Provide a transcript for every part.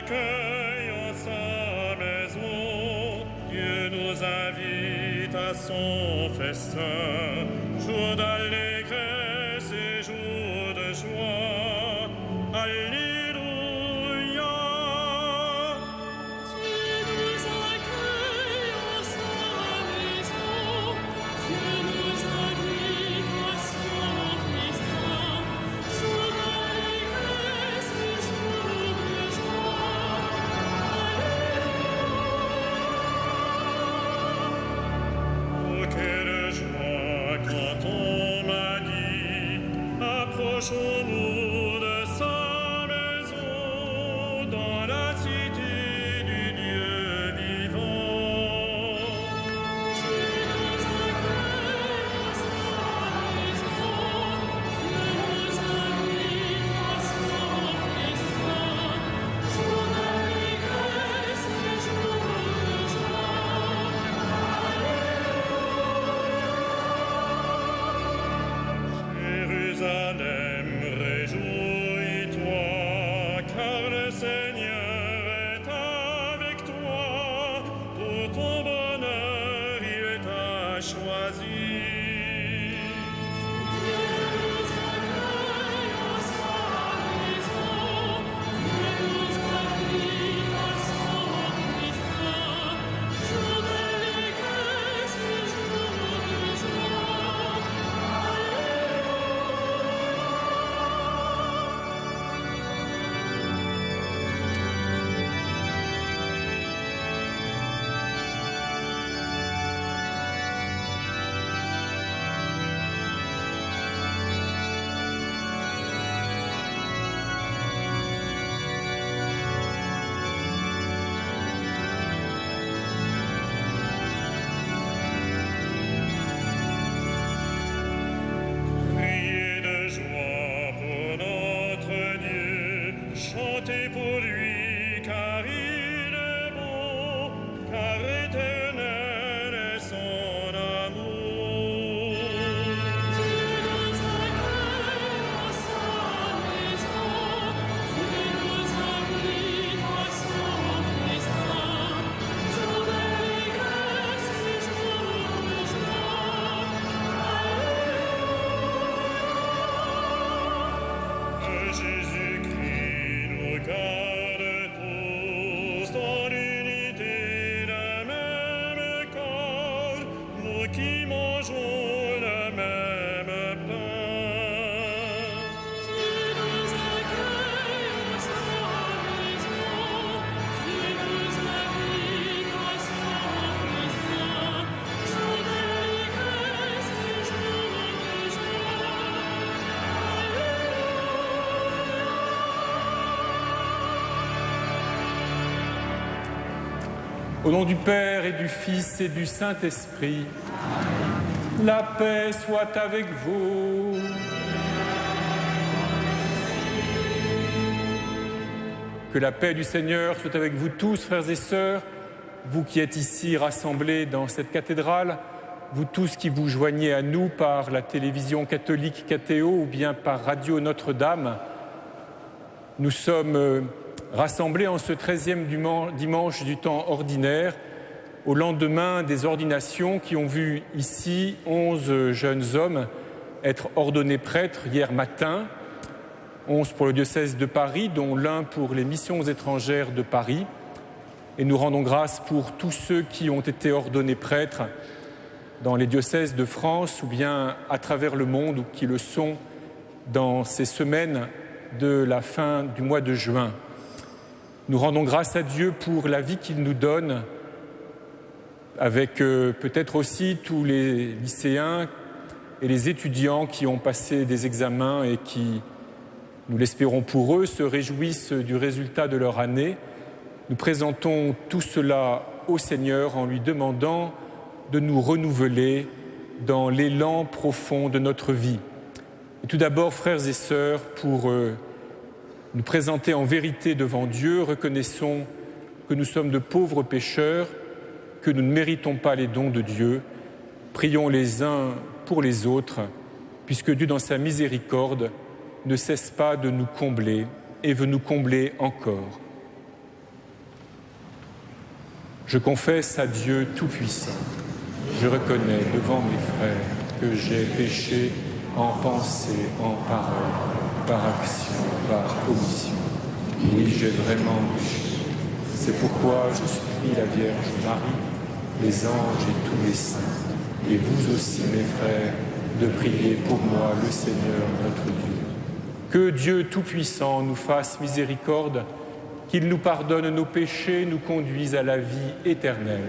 accueille en sa maison. Dieu nous invite à son festin, jour d'allégresse et jour de joie. Alléluia. Approchons-nous de sa maison dans la cité du Dieu vivant. Dieu nous accueille à sa maison, Dieu nous invite à son festin, jour d'allégresse et jour de joie. Alléluia. Jérusalem, réjouis-toi, car le Seigneur est avec toi. Pour ton bonheur, il t'a choisi. Dieu nous accueille à sa maison, Dieu nous invite à son festin, jour d'allégresse et jour de joie. Criez de joie pour notre Dieu, chantez pour lui, car il est bon, car éternel est son amour. Dieu nous accueille à sa maison, Dieu nous invite à son festin, jour d'allégresse et jour de joie. Que Jésus-Christ nous garde tous dans l'unité d'un même corps, nous qui mangeons le même pain. Dieu nous accueille à sa maison, Dieu nous invite à son festin, jour d'allégresse et jour de joie. Au nom du Père et du Fils et du Saint-Esprit, la paix soit avec vous. Que la paix du Seigneur soit avec vous tous, frères et sœurs, vous qui êtes ici rassemblés dans cette cathédrale, vous tous qui vous joignez à nous par la télévision catholique Catéo ou bien par Radio Notre-Dame. Nous sommes rassemblés en ce 13e dimanche du temps ordinaire, au lendemain des ordinations qui ont vu ici 11 jeunes hommes être ordonnés prêtres hier matin, 11 pour le diocèse de Paris, dont l'un pour les missions étrangères de Paris. Et nous rendons grâce pour tous ceux qui ont été ordonnés prêtres dans les diocèses de France ou bien à travers le monde ou qui le sont dans ces semaines de la fin du mois de juin. Nous rendons grâce à Dieu pour la vie qu'il nous donne, avec peut-être aussi tous les lycéens et les étudiants qui ont passé des examens et qui, nous l'espérons pour eux, se réjouissent du résultat de leur année. Nous présentons tout cela au Seigneur en lui demandant de nous renouveler dans l'élan profond de notre vie. Et tout d'abord, frères et sœurs, pour nous présenter en vérité devant Dieu, reconnaissons que nous sommes de pauvres pécheurs, que nous ne méritons pas les dons de Dieu. Prions les uns pour les autres, puisque Dieu, dans sa miséricorde, ne cesse pas de nous combler et veut nous combler encore. Je confesse à Dieu Tout-Puissant. Je reconnais devant mes frères que j'ai péché en pensée, en parole, par action, par omission. Oui, j'ai vraiment péché. C'est pourquoi je supplie la Vierge Marie, les anges et tous les saints, et vous aussi, mes frères, de prier pour moi, le Seigneur notre Dieu. Que Dieu Tout-Puissant nous fasse miséricorde, qu'il nous pardonne nos péchés, nous conduise à la vie éternelle.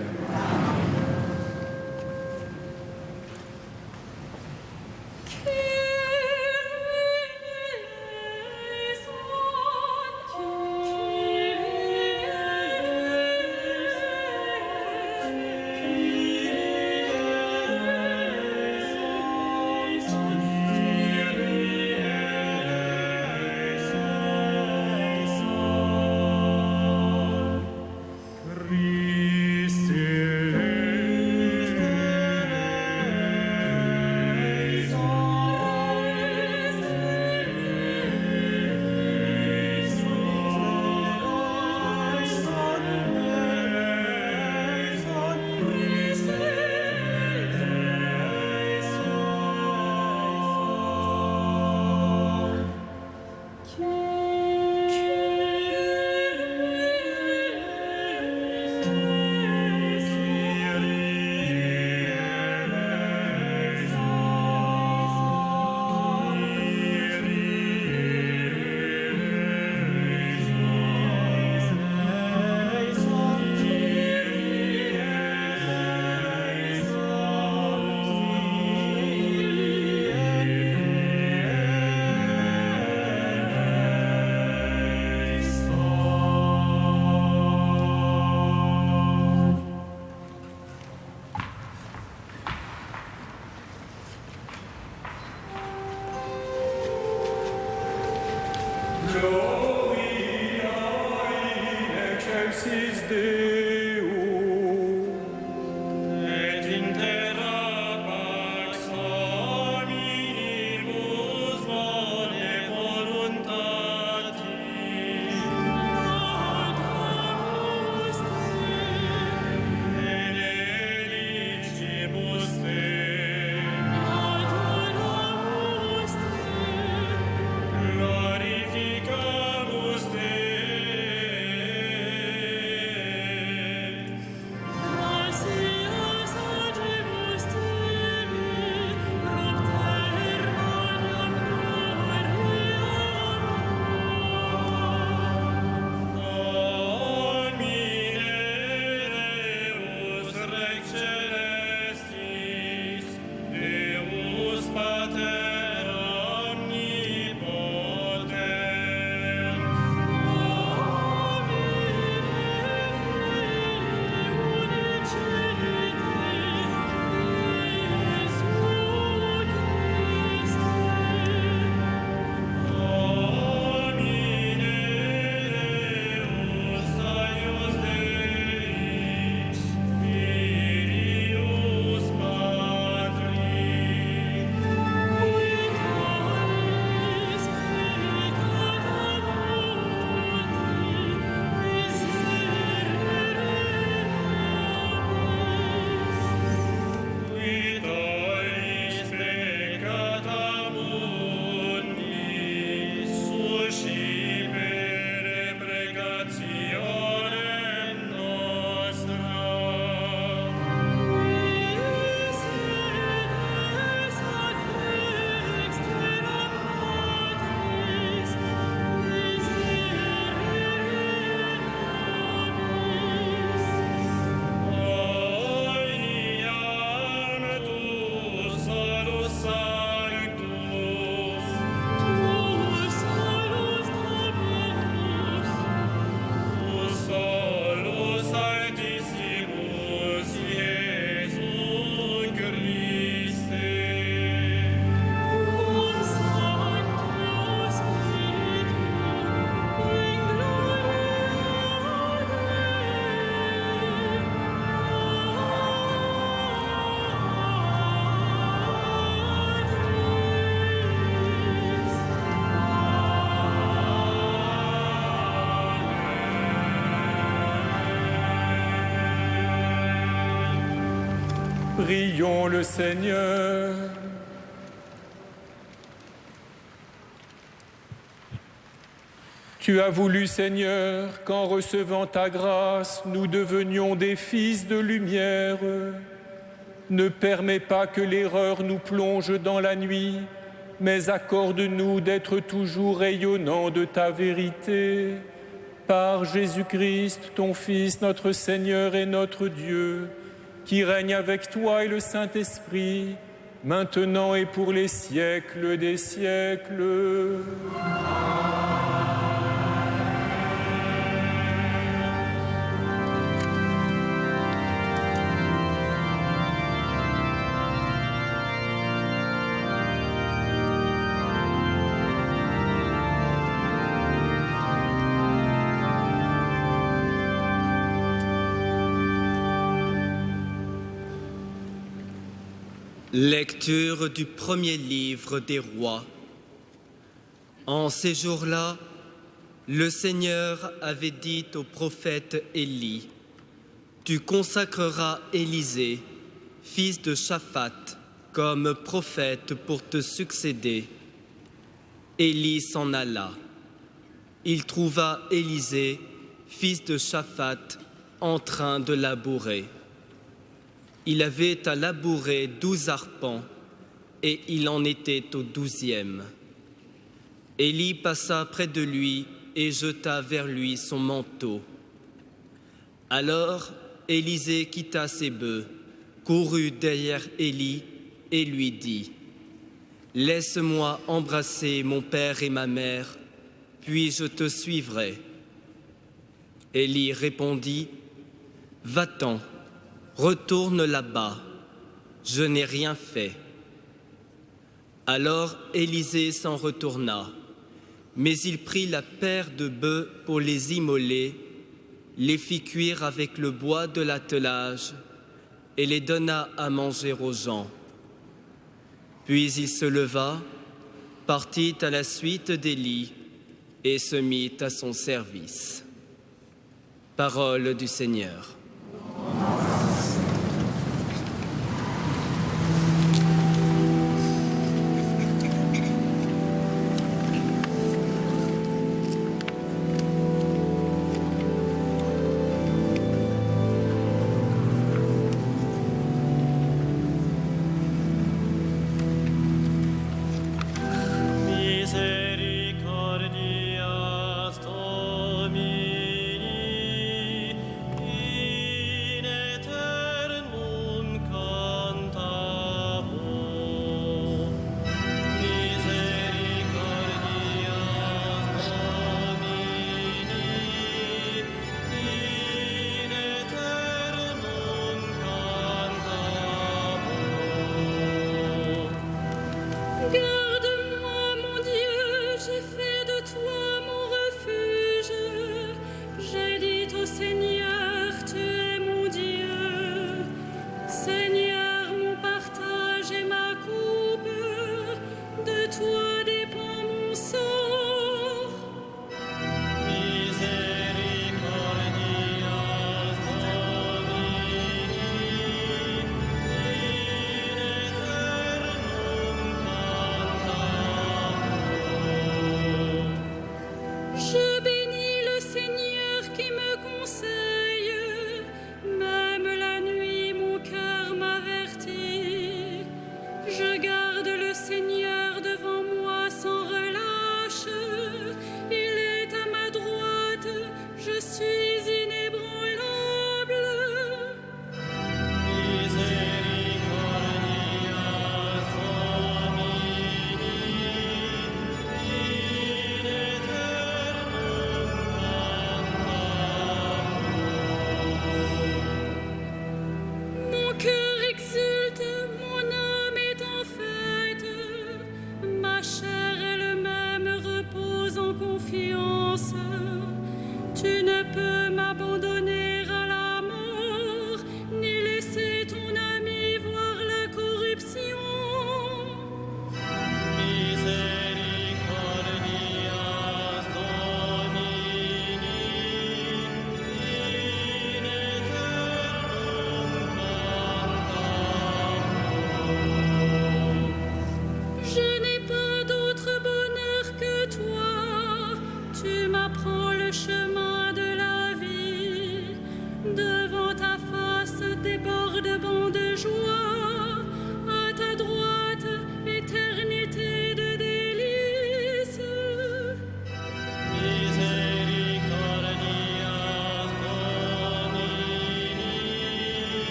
Excelsis Deo. Et in terra pax hominibus bone voluntatis. Benedicibus te. Glorificamus te. Prions le Seigneur. Tu as voulu, Seigneur, qu'en recevant ta grâce, nous devenions des fils de lumière. Ne permets pas que l'erreur nous plonge dans la nuit, mais accorde-nous d'être toujours rayonnants de ta vérité. Par Jésus-Christ, ton Fils, notre Seigneur et notre Dieu, qui règne avec toi et le Saint-Esprit, maintenant et pour les siècles des siècles. Lecture du premier livre des rois. En ces jours-là, le Seigneur avait dit au prophète Élie, « Tu consacreras Élisée, fils de Shaphat, comme prophète pour te succéder. » Élie s'en alla. Il trouva Élisée, fils de Shaphat, en train de labourer. Il avait à labourer 12 arpents, et il en était au 12e. Élie passa près de lui et jeta vers lui son manteau. Alors Élisée quitta ses bœufs, courut derrière Élie et lui dit, « Laisse-moi embrasser mon père et ma mère, puis je te suivrai. » Élie répondit, « Va-t'en. Retourne là-bas, je n'ai rien fait. » Alors Élisée s'en retourna, mais il prit la paire de bœufs pour les immoler, les fit cuire avec le bois de l'attelage et les donna à manger aux gens. Puis il se leva, partit à la suite d'Élie et se mit à son service. Parole du Seigneur.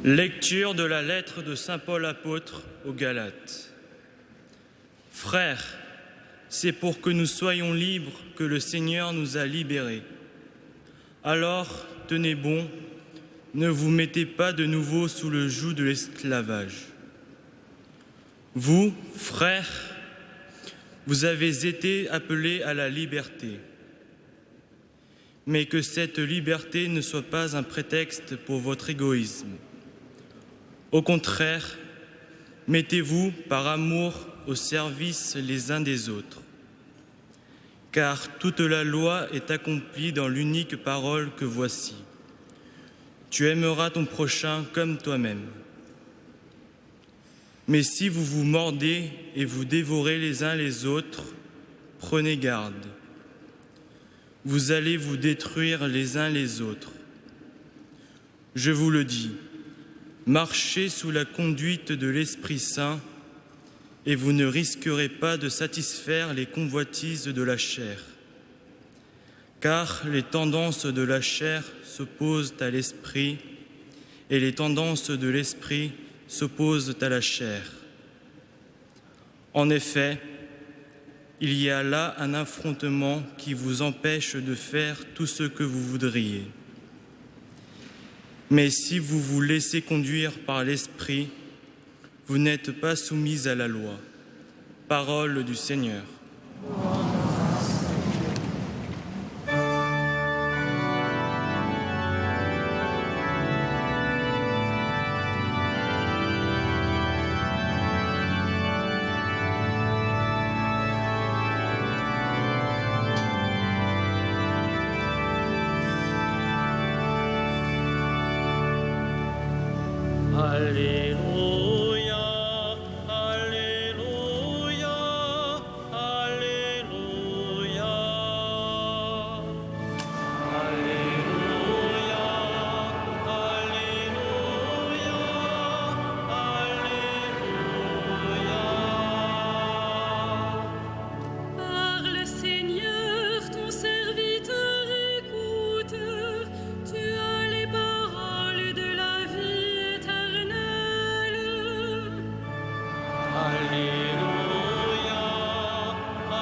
Lecture de la lettre de saint Paul apôtre aux Galates. Frères, c'est pour que nous soyons libres que le Seigneur nous a libérés. Alors, tenez bon, ne vous mettez pas de nouveau sous le joug de l'esclavage. Vous, frères, vous avez été appelés à la liberté. Mais que cette liberté ne soit pas un prétexte pour votre égoïsme. Au contraire, mettez-vous par amour au service les uns des autres. Car toute la loi est accomplie dans l'unique parole que voici. Tu aimeras ton prochain comme toi-même. Mais si vous vous mordez et vous dévorez les uns les autres, prenez garde. Vous allez vous détruire les uns les autres. Je vous le dis, marchez sous la conduite de l'Esprit Saint et vous ne risquerez pas de satisfaire les convoitises de la chair. Car les tendances de la chair s'opposent à l'esprit et les tendances de l'esprit s'opposent à la chair. En effet, il y a là un affrontement qui vous empêche de faire tout ce que vous voudriez. Mais si vous vous laissez conduire par l'Esprit, vous n'êtes pas soumis à la loi. Parole du Seigneur. Alléluia, Alléluia, Alléluia. Alléluia, Alléluia, Alléluia. Parle, Seigneur, ton serviteur écoute. Tu as les paroles de la vie éternelle. Alléluia, Alléluia, Alléluia.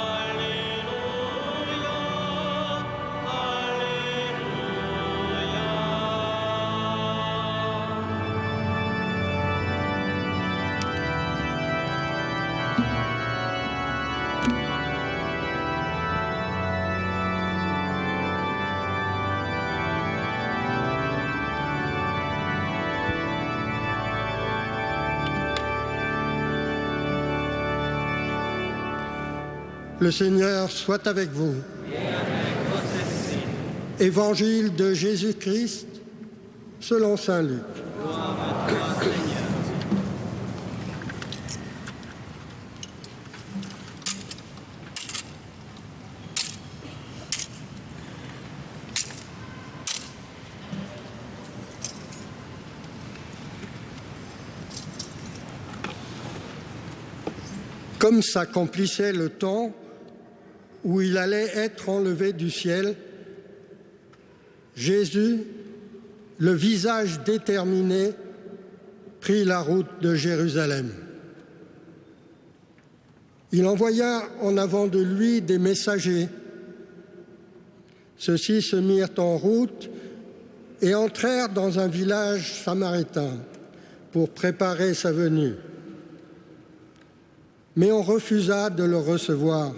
Le Seigneur soit avec vous. Évangile de Jésus-Christ selon saint Luc. Comme s'accomplissait le temps où il allait être enlevé du ciel, Jésus, le visage déterminé, prit la route de Jérusalem. Il envoya en avant de lui des messagers. Ceux-ci se mirent en route et entrèrent dans un village samaritain pour préparer sa venue. Mais on refusa de le recevoir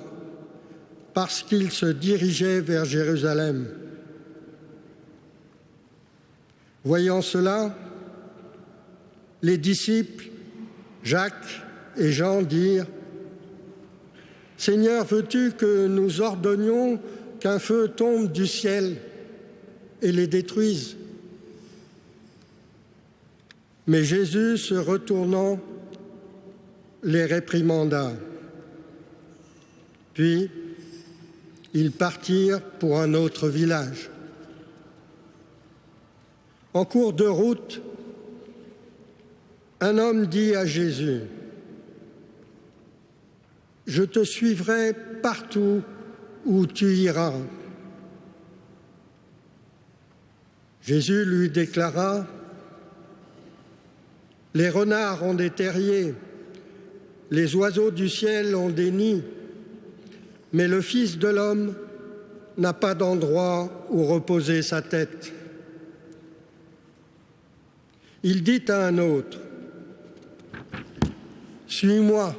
parce qu'il se dirigeait vers Jérusalem. Voyant cela, les disciples, Jacques et Jean, dirent : « Seigneur, veux-tu que nous ordonnions qu'un feu tombe du ciel et les détruise ?» Mais Jésus, se retournant, les réprimanda. Puis, ils partirent pour un autre village. En cours de route, un homme dit à Jésus : « Je te suivrai partout où tu iras. » Jésus lui déclara : Les renards ont des terriers, les oiseaux du ciel ont des nids, mais le Fils de l'homme n'a pas d'endroit où reposer sa tête. Il dit à un autre, « Suis-moi ».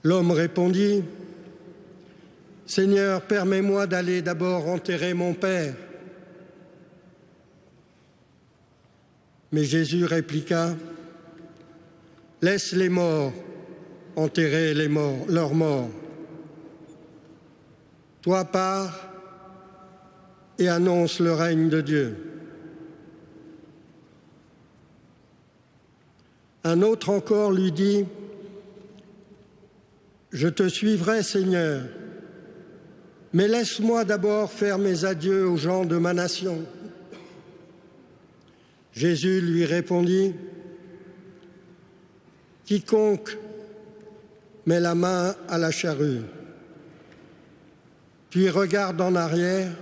L'homme répondit, « Seigneur, permets-moi d'aller d'abord enterrer mon Père. » Mais Jésus répliqua, « Laisse les morts enterrer leurs morts. Toi pars et annonce le règne de Dieu. » Un autre encore lui dit, « Je te suivrai, Seigneur, mais laisse-moi d'abord faire mes adieux aux gens de ma nation. » Jésus lui répondit, « Quiconque met la main à la charrue, puis regarde en arrière,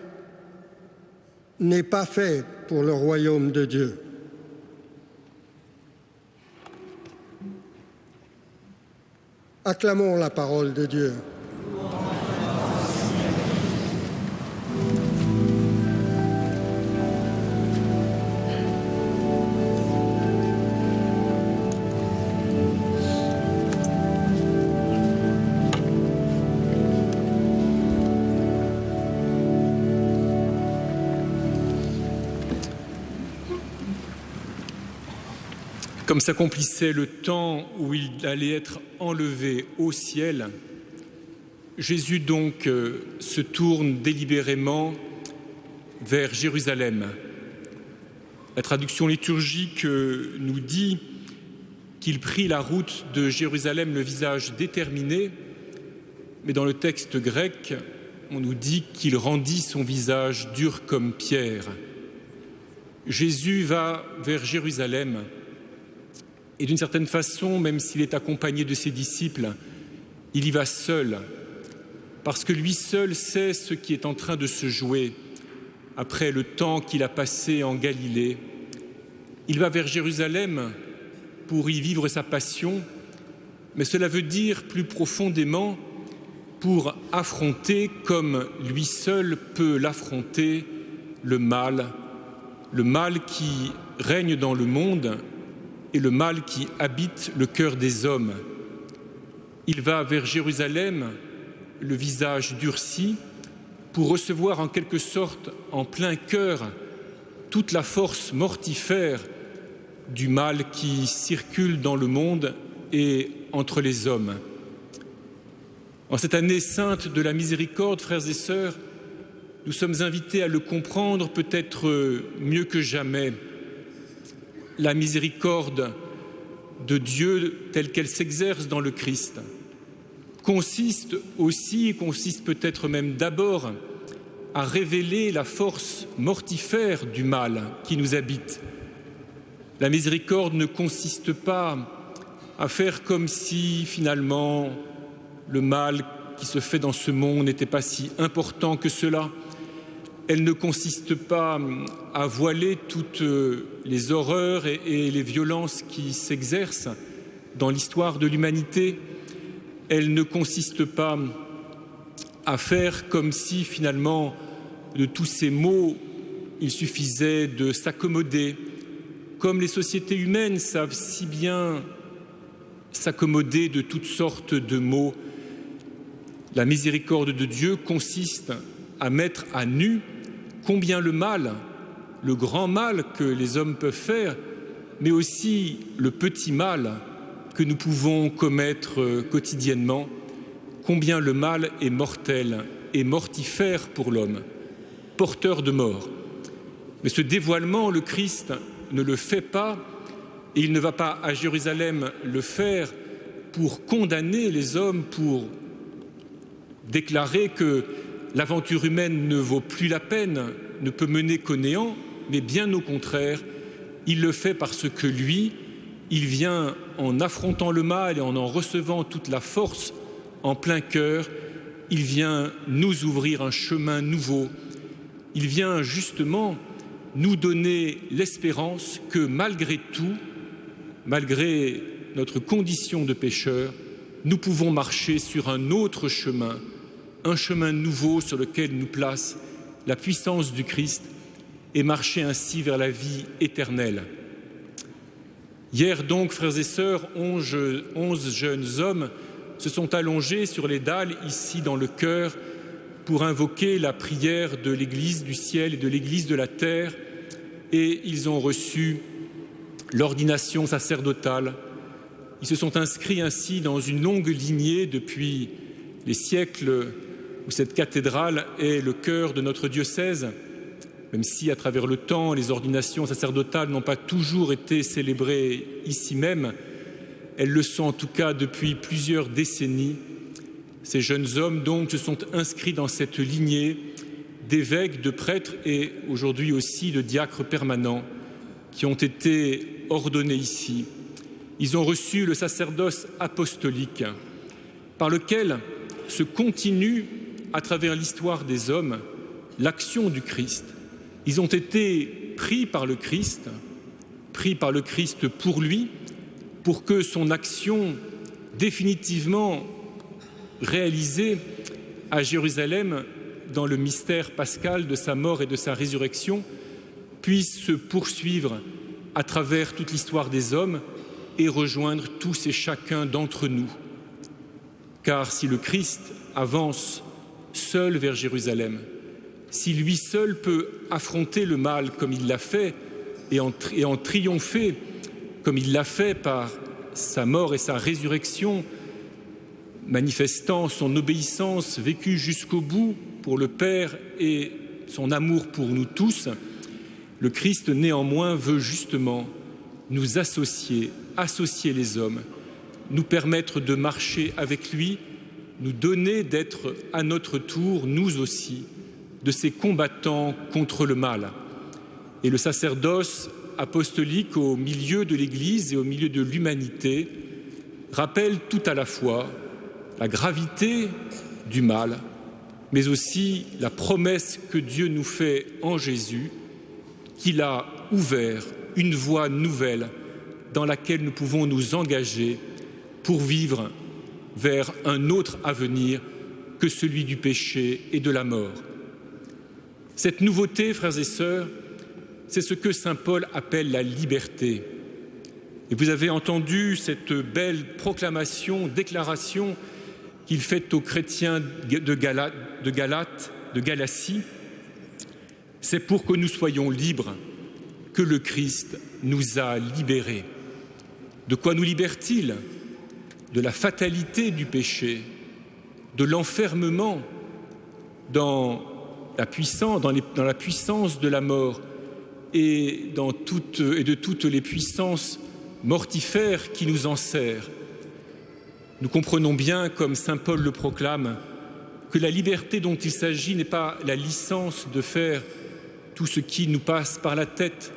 n'est pas fait pour le royaume de Dieu. » Acclamons la parole de Dieu. Comme s'accomplissait le temps où il allait être enlevé au ciel, Jésus donc se tourne délibérément vers Jérusalem. La traduction liturgique nous dit qu'il prit la route de Jérusalem le visage déterminé, mais dans le texte grec, on nous dit qu'il rendit son visage dur comme pierre. Jésus va vers Jérusalem. Et d'une certaine façon, même s'il est accompagné de ses disciples, il y va seul, parce que lui seul sait ce qui est en train de se jouer après le temps qu'il a passé en Galilée. Il va vers Jérusalem pour y vivre sa passion, mais cela veut dire plus profondément pour affronter, comme lui seul peut l'affronter, le mal qui règne dans le monde, et le mal qui habite le cœur des hommes. Il va vers Jérusalem, le visage durci, pour recevoir en quelque sorte en plein cœur toute la force mortifère du mal qui circule dans le monde et entre les hommes. En cette année sainte de la miséricorde, frères et sœurs, nous sommes invités à le comprendre peut-être mieux que jamais. La miséricorde de Dieu telle qu'elle s'exerce dans le Christ consiste peut-être même d'abord à révéler la force mortifère du mal qui nous habite. La miséricorde ne consiste pas à faire comme si finalement le mal qui se fait dans ce monde n'était pas si important que cela. Elle ne consiste pas à voiler toutes les horreurs et les violences qui s'exercent dans l'histoire de l'humanité. Elle ne consiste pas à faire comme si finalement de tous ces maux, il suffisait de s'accommoder, comme les sociétés humaines savent si bien s'accommoder de toutes sortes de maux. La miséricorde de Dieu consiste à mettre à nu combien le mal, le grand mal que les hommes peuvent faire, mais aussi le petit mal que nous pouvons commettre quotidiennement, combien le mal est mortel et mortifère pour l'homme, porteur de mort. Mais ce dévoilement, le Christ ne le fait pas, et il ne va pas à Jérusalem le faire pour condamner les hommes, pour déclarer que l'aventure humaine ne vaut plus la peine, ne peut mener qu'au néant, mais bien au contraire, il le fait parce que lui, il vient en affrontant le mal et en recevant toute la force en plein cœur, il vient nous ouvrir un chemin nouveau. Il vient justement nous donner l'espérance que malgré tout, malgré notre condition de pécheur, nous pouvons marcher sur un autre chemin, un chemin nouveau sur lequel nous place la puissance du Christ et marcher ainsi vers la vie éternelle. Hier donc, frères et sœurs, 11 jeunes hommes se sont allongés sur les dalles ici dans le chœur pour invoquer la prière de l'Église du ciel et de l'Église de la terre, et ils ont reçu l'ordination sacerdotale. Ils se sont inscrits ainsi dans une longue lignée depuis les siècles où cette cathédrale est le cœur de notre diocèse, même si à travers le temps les ordinations sacerdotales n'ont pas toujours été célébrées ici même, elles le sont en tout cas depuis plusieurs décennies. Ces jeunes hommes donc se sont inscrits dans cette lignée d'évêques, de prêtres et aujourd'hui aussi de diacres permanents qui ont été ordonnés ici. Ils ont reçu le sacerdoce apostolique par lequel se continue à travers l'histoire des hommes l'action du Christ. Ils ont été pris par le Christ pour lui, pour que son action définitivement réalisée à Jérusalem dans le mystère pascal de sa mort et de sa résurrection puisse se poursuivre à travers toute l'histoire des hommes et rejoindre tous et chacun d'entre nous. Car si le Christ avance seul vers Jérusalem, si lui seul peut affronter le mal comme il l'a fait et en triompher comme il l'a fait par sa mort et sa résurrection, manifestant son obéissance vécue jusqu'au bout pour le Père et son amour pour nous tous, le Christ néanmoins veut justement nous associer les hommes, nous permettre de marcher avec lui, nous donner d'être à notre tour, nous aussi, de ces combattants contre le mal. Et le sacerdoce apostolique au milieu de l'Église et au milieu de l'humanité rappelle tout à la fois la gravité du mal, mais aussi la promesse que Dieu nous fait en Jésus, qu'il a ouvert une voie nouvelle dans laquelle nous pouvons nous engager pour vivre vers un autre avenir que celui du péché et de la mort. Cette nouveauté, frères et sœurs, c'est ce que saint Paul appelle la liberté. Et vous avez entendu cette belle proclamation, déclaration qu'il fait aux chrétiens de Galatie. C'est pour que nous soyons libres que le Christ nous a libérés. De quoi nous libère-t-il? De la fatalité du péché, de l'enfermement dans la puissance de la mort et de toutes les puissances mortifères qui nous enserrent. Nous comprenons bien, comme saint Paul le proclame, que la liberté dont il s'agit n'est pas la licence de faire tout ce qui nous passe par la tête,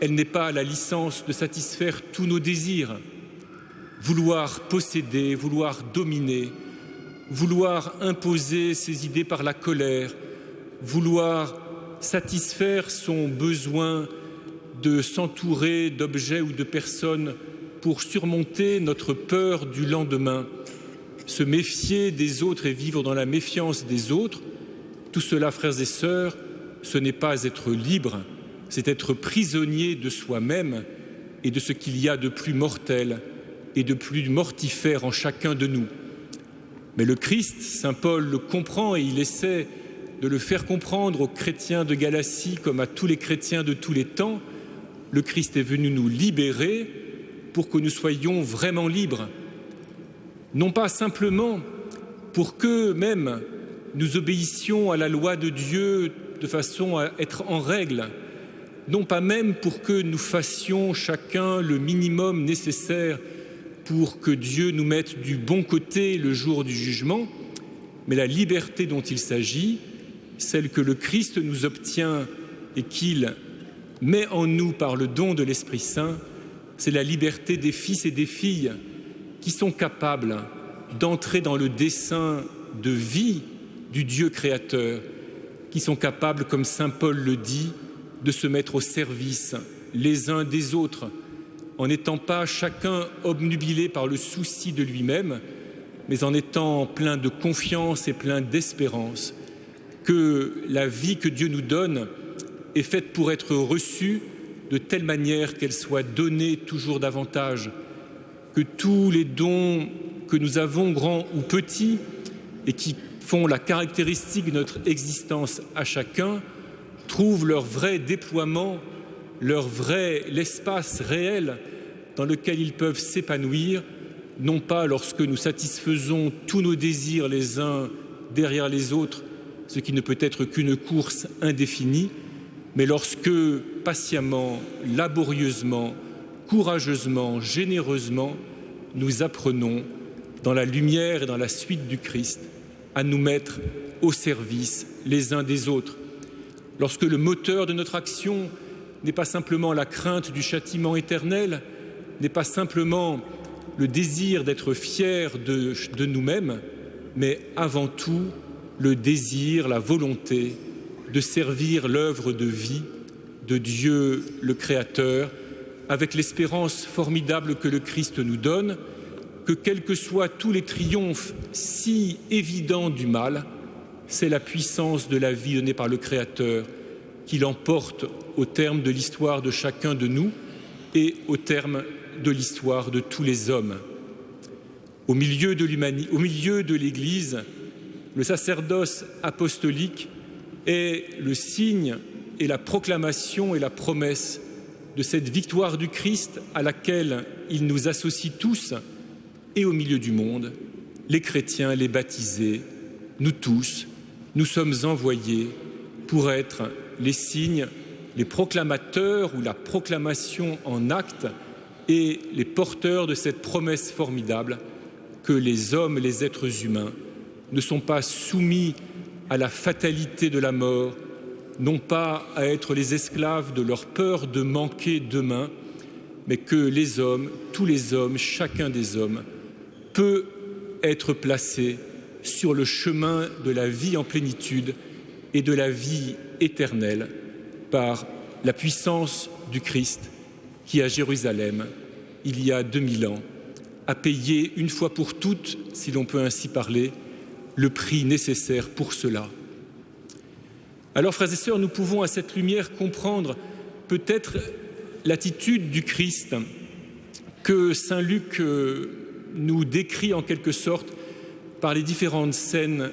elle n'est pas la licence de satisfaire tous nos désirs. Vouloir posséder, vouloir dominer, vouloir imposer ses idées par la colère, vouloir satisfaire son besoin de s'entourer d'objets ou de personnes pour surmonter notre peur du lendemain, se méfier des autres et vivre dans la méfiance des autres, tout cela, frères et sœurs, ce n'est pas être libre, c'est être prisonnier de soi-même et de ce qu'il y a de plus mortel et de plus mortifère en chacun de nous. Mais le Christ, saint Paul le comprend et il essaie de le faire comprendre aux chrétiens de Galatie comme à tous les chrétiens de tous les temps. Le Christ est venu nous libérer pour que nous soyons vraiment libres. Non pas simplement pour que même nous obéissions à la loi de Dieu de façon à être en règle, non pas même pour que nous fassions chacun le minimum nécessaire pour que Dieu nous mette du bon côté le jour du jugement, mais la liberté dont il s'agit, celle que le Christ nous obtient et qu'il met en nous par le don de l'Esprit Saint, c'est la liberté des fils et des filles qui sont capables d'entrer dans le dessein de vie du Dieu créateur, qui sont capables, comme saint Paul le dit, de se mettre au service les uns des autres, en n'étant pas chacun obnubilé par le souci de lui-même, mais en étant plein de confiance et plein d'espérance que la vie que Dieu nous donne est faite pour être reçue de telle manière qu'elle soit donnée toujours davantage, que tous les dons que nous avons, grands ou petits, et qui font la caractéristique de notre existence à chacun, trouvent leur vrai déploiement, l'espace réel dans lequel ils peuvent s'épanouir, non pas lorsque nous satisfaisons tous nos désirs les uns derrière les autres, ce qui ne peut être qu'une course indéfinie, mais lorsque patiemment, laborieusement, courageusement, généreusement, nous apprenons, dans la lumière et dans la suite du Christ, à nous mettre au service les uns des autres. Lorsque le moteur de notre action n'est pas simplement la crainte du châtiment éternel, n'est pas simplement le désir d'être fiers de nous-mêmes, mais avant tout le désir, la volonté de servir l'œuvre de vie de Dieu le Créateur, avec l'espérance formidable que le Christ nous donne, que quels que soient tous les triomphes si évidents du mal, c'est la puissance de la vie donnée par le Créateur qui l'emporte au terme de l'histoire de chacun de nous et au terme de l'histoire de tous les hommes. Au milieu de l'Église, le sacerdoce apostolique est le signe et la proclamation et la promesse de cette victoire du Christ à laquelle il nous associe tous et au milieu du monde, les chrétiens, les baptisés, nous tous, nous sommes envoyés pour être les signes, les proclamateurs ou la proclamation en acte et les porteurs de cette promesse formidable que les hommes, les êtres humains, ne sont pas soumis à la fatalité de la mort, non pas à être les esclaves de leur peur de manquer demain, mais que les hommes, tous les hommes, chacun des hommes, peut être placé sur le chemin de la vie en plénitude et de la vie éternelle par la puissance du Christ qui, à Jérusalem, il y a 2000 ans, a payé une fois pour toutes, si l'on peut ainsi parler, le prix nécessaire pour cela. Alors, frères et sœurs, nous pouvons à cette lumière comprendre peut-être l'attitude du Christ que saint Luc nous décrit en quelque sorte par les différentes scènes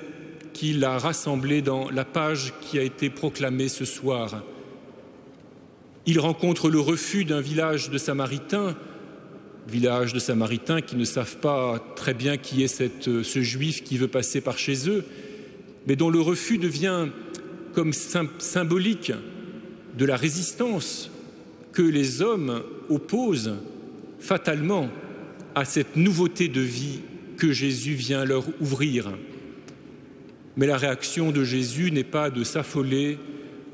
qu'il a rassemblées dans la page qui a été proclamée ce soir. Il rencontre le refus d'un village de Samaritains qui ne savent pas très bien qui est ce juif qui veut passer par chez eux, mais dont le refus devient comme symbolique de la résistance que les hommes opposent fatalement à cette nouveauté de vie que Jésus vient leur ouvrir. Mais la réaction de Jésus n'est pas de s'affoler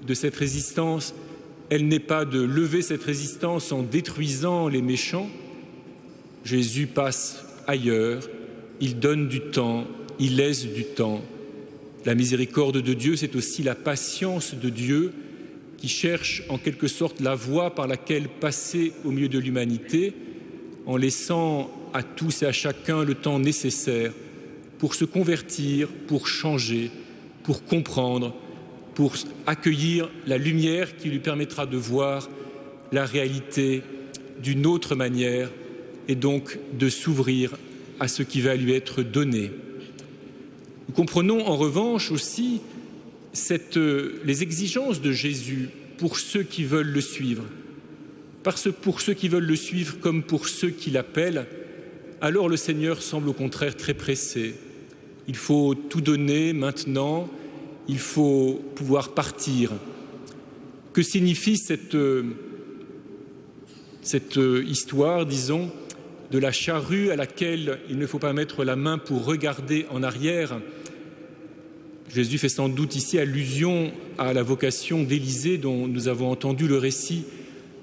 de cette résistance, elle n'est pas de lever cette résistance en détruisant les méchants. Jésus passe ailleurs, il donne du temps, il laisse du temps. La miséricorde de Dieu, c'est aussi la patience de Dieu qui cherche en quelque sorte la voie par laquelle passer au milieu de l'humanité, en laissant à tous et à chacun le temps nécessaire pour se convertir, pour changer, pour comprendre, pour accueillir la lumière qui lui permettra de voir la réalité d'une autre manière et donc de s'ouvrir à ce qui va lui être donné. Nous comprenons en revanche aussi les exigences de Jésus pour ceux qui veulent le suivre. Parce que pour ceux qui veulent le suivre comme pour ceux qui l'appellent, alors le Seigneur semble au contraire très pressé. Il faut tout donner maintenant, il faut pouvoir partir. Que signifie cette histoire, disons, de la charrue à laquelle il ne faut pas mettre la main pour regarder en arrière? Jésus fait sans doute ici allusion à la vocation d'Élisée dont nous avons entendu le récit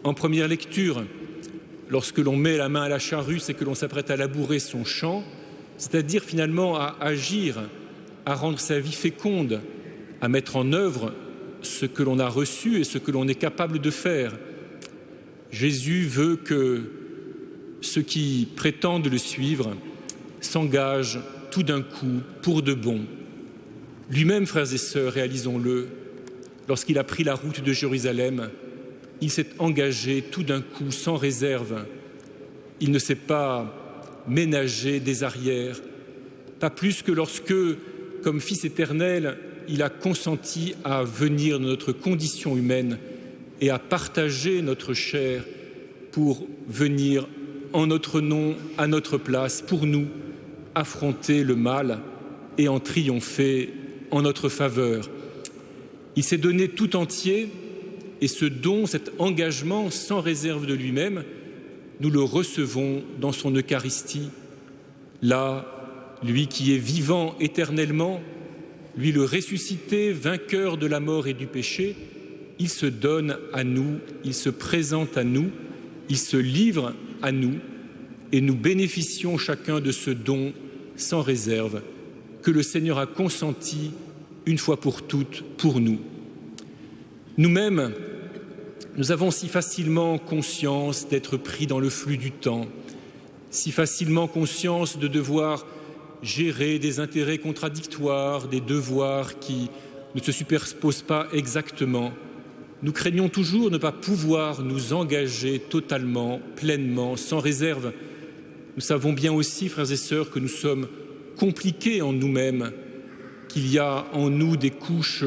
en première lecture. Lorsque l'on met la main à la charrue, c'est que l'on s'apprête à labourer son champ, c'est-à-dire finalement à agir, à rendre sa vie féconde, à mettre en œuvre ce que l'on a reçu et ce que l'on est capable de faire. Jésus veut que ceux qui prétendent le suivre s'engagent tout d'un coup pour de bon. Lui-même, frères et sœurs, réalisons-le, lorsqu'il a pris la route de Jérusalem, il s'est engagé tout d'un coup, sans réserve. Il ne s'est pas ménagé des arrières, pas plus que lorsque, comme Fils éternel, il a consenti à venir dans notre condition humaine et à partager notre chair pour venir en notre nom, à notre place, pour nous, affronter le mal et en triompher en notre faveur. Il s'est donné tout entier et ce don, cet engagement sans réserve de lui-même, nous le recevons dans son Eucharistie. Là, lui qui est vivant éternellement, lui le ressuscité, vainqueur de la mort et du péché, il se donne à nous, il se présente à nous, il se livre à nous et nous bénéficions chacun de ce don sans réserve que le Seigneur a consenti une fois pour toutes pour nous. Nous-mêmes, nous avons si facilement conscience d'être pris dans le flux du temps, si facilement conscience de devoir gérer des intérêts contradictoires, des devoirs qui ne se superposent pas exactement. Nous craignons toujours ne pas pouvoir nous engager totalement, pleinement, sans réserve. Nous savons bien aussi, frères et sœurs, que nous sommes compliqués en nous-mêmes, qu'il y a en nous des couches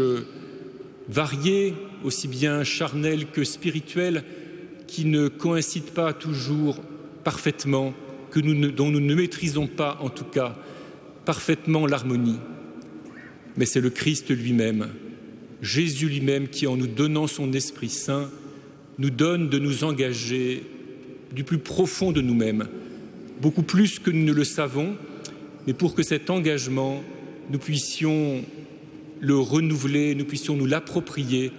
variées, aussi bien charnelles que spirituelles, qui ne coïncident pas toujours parfaitement, dont nous ne maîtrisons pas, en tout cas, parfaitement l'harmonie. Mais c'est le Christ lui-même, Jésus lui-même, qui, en nous donnant son Esprit Saint, nous donne de nous engager du plus profond de nous-mêmes, beaucoup plus que nous ne le savons, mais pour que cet engagement, nous puissions le renouveler, nous puissions nous l'approprier,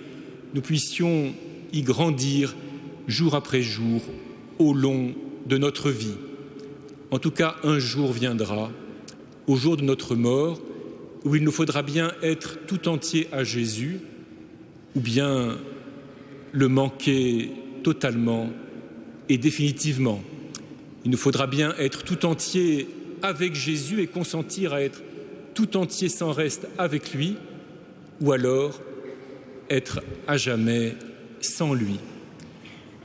nous puissions y grandir jour après jour au long de notre vie. En tout cas, un jour viendra, au jour de notre mort, où il nous faudra bien être tout entier à Jésus, ou bien le manquer totalement et définitivement. Il nous faudra bien être tout entier avec Jésus et consentir à être tout entier sans reste avec lui, ou alors être à jamais sans lui.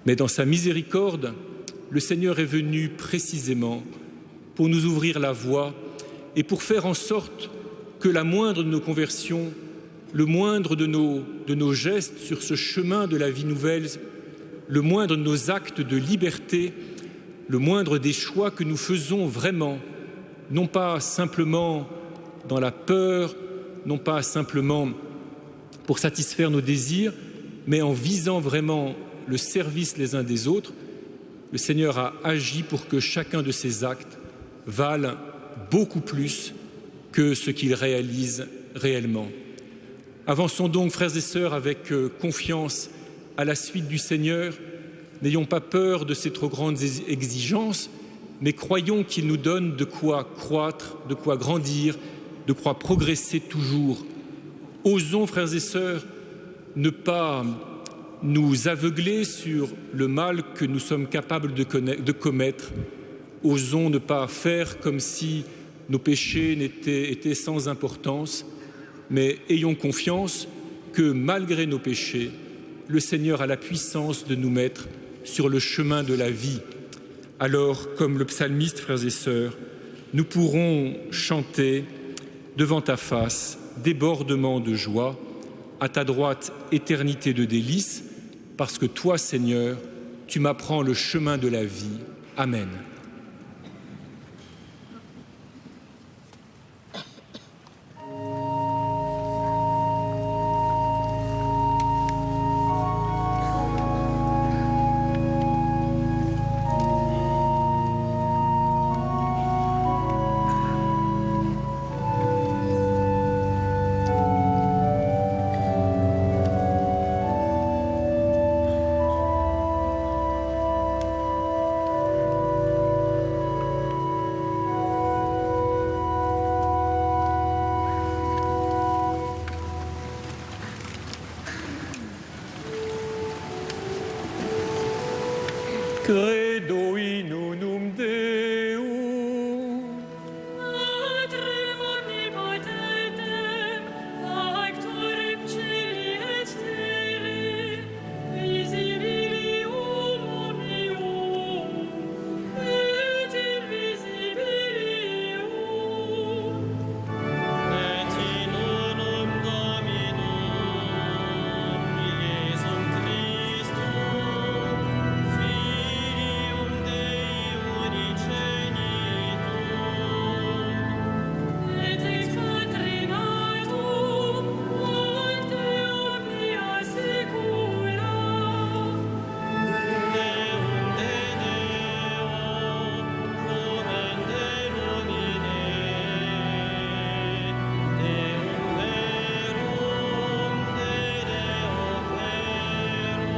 Mais dans sa miséricorde, le Seigneur est venu précisément pour nous ouvrir la voie et pour faire en sorte que la moindre de nos conversions, le moindre de nos gestes sur ce chemin de la vie nouvelle, le moindre de nos actes de liberté, le moindre des choix que nous faisons vraiment, non pas simplement dans la peur, non pas simplement pour satisfaire nos désirs, mais en visant vraiment le service les uns des autres, le Seigneur a agi pour que chacun de ces actes vale beaucoup plus que ce qu'il réalise réellement. Avançons donc, frères et sœurs, avec confiance à la suite du Seigneur. N'ayons pas peur de ces trop grandes exigences, mais croyons qu'il nous donne de quoi croître, de quoi grandir, de quoi progresser toujours. Osons, frères et sœurs, ne pas nous aveugler sur le mal que nous sommes capables de commettre. Osons ne pas faire comme si nos péchés étaient sans importance, mais ayons confiance que malgré nos péchés, le Seigneur a la puissance de nous mettre sur le chemin de la vie. Alors, comme le psalmiste, frères et sœurs, nous pourrons chanter devant ta face débordement de joie, à ta droite éternité de délices, parce que toi, Seigneur, tu m'apprends le chemin de la vie. Amen. Credo in unum Deum, Patrem omnipotentem, factorem celi et terrae, visibilium omnium, et invisibilium. Et in unum Dominum, Iesum Christum, Filium Dei unigenitum, Et ex patrinatum, monte omnia saecula, Deum de Deo, lumen de lumine, Deum verum de Deo vero.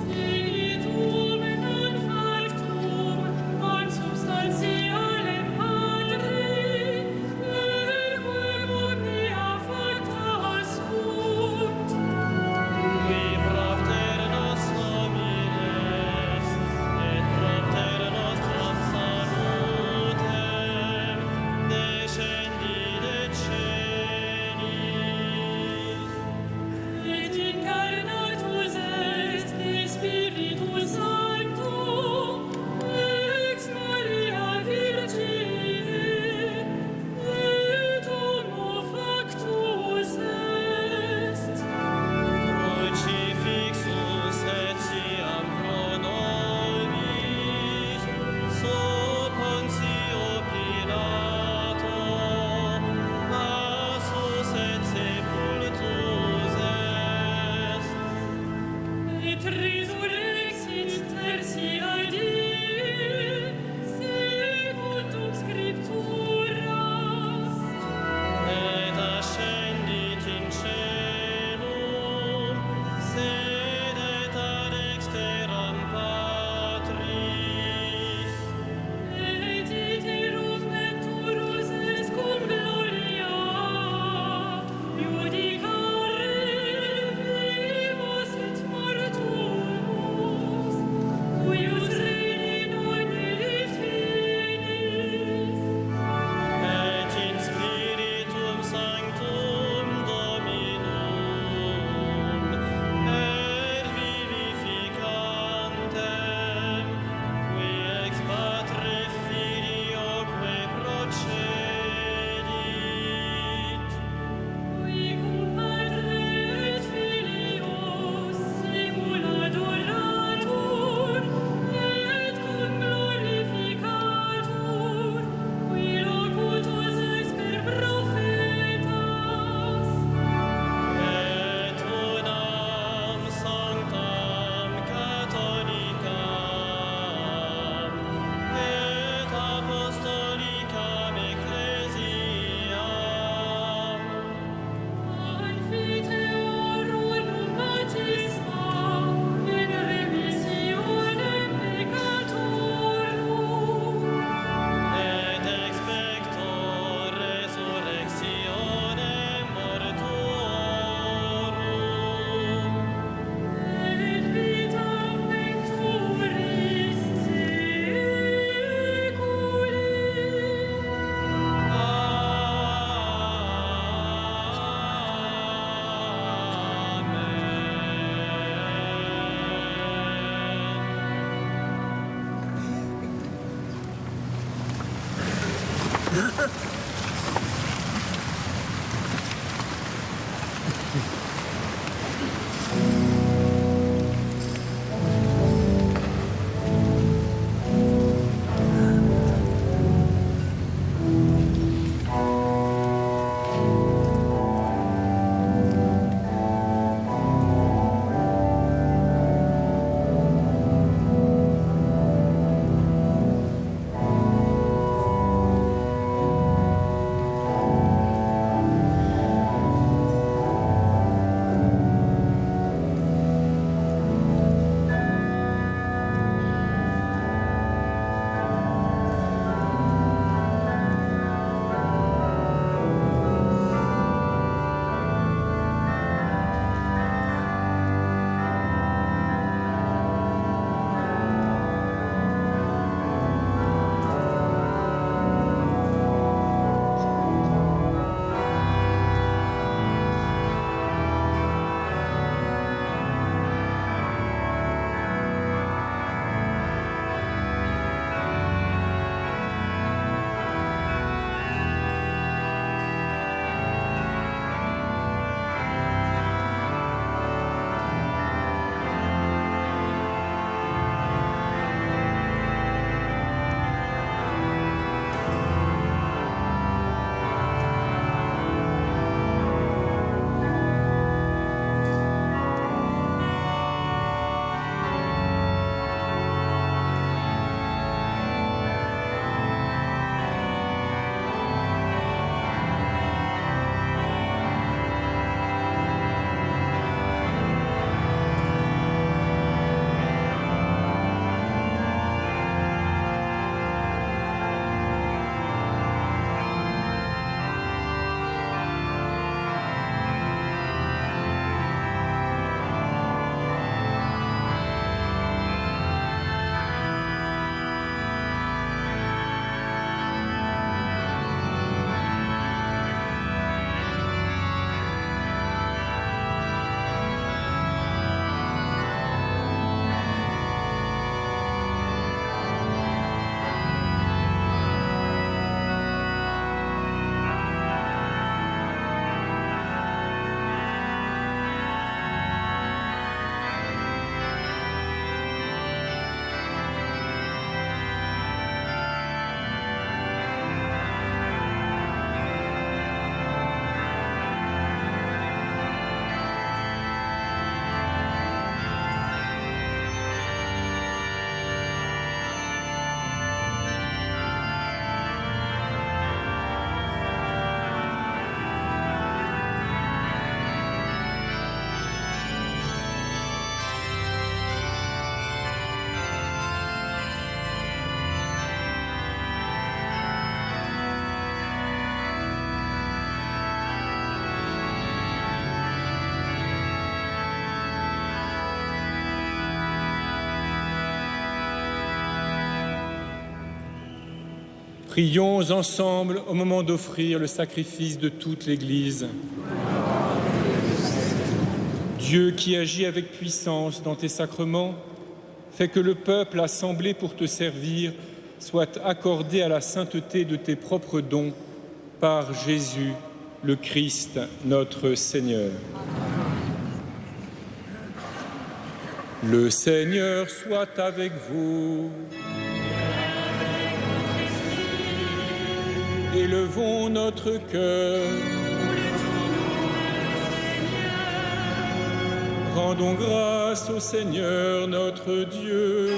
Finitum non factum, consubstantialem Patri, erquem omnia facta sunt. Qui propter nos nomines, et propter nostrum salutem, descendide celis. Et incarnatus est de Spiritus Sancto, ex Maria Virgine, et homo factus est. Crucifixus etiam pro nobis, sub Pontio Pilato, passus et sepultus est. Et resurrexit tertia die, secundum Scripturas. Et ascendit in caelum, sedet ad exteram Patris. Et iterum venturus est cum gloria, iudicare vivos et mortuos, cuius reini non elit finis. Et in Spiritum Sanctum Dominum, et vivificantem, qui ex Patre Filioque procedit. Qui cum Patre et Filio simul adoratur, et cum glorificatur, qui locutus est per prophetas. Et unam sanctam catholicam, et apostolicam ecclesiam, Confiteorum baptisma in remissionem peccatorum, et expecto resurrectionem mortuorum. et vitam venturis saeculi. Amen. Prions ensemble au moment d'offrir le sacrifice de toute l'Église. Dieu qui agit avec puissance dans tes sacrements, fais que le peuple assemblé pour te servir soit accordé à la sainteté de tes propres dons par Jésus, le Christ, notre Seigneur. Le Seigneur soit avec vous. Élevons notre cœur. Rendons grâce au Seigneur notre Dieu.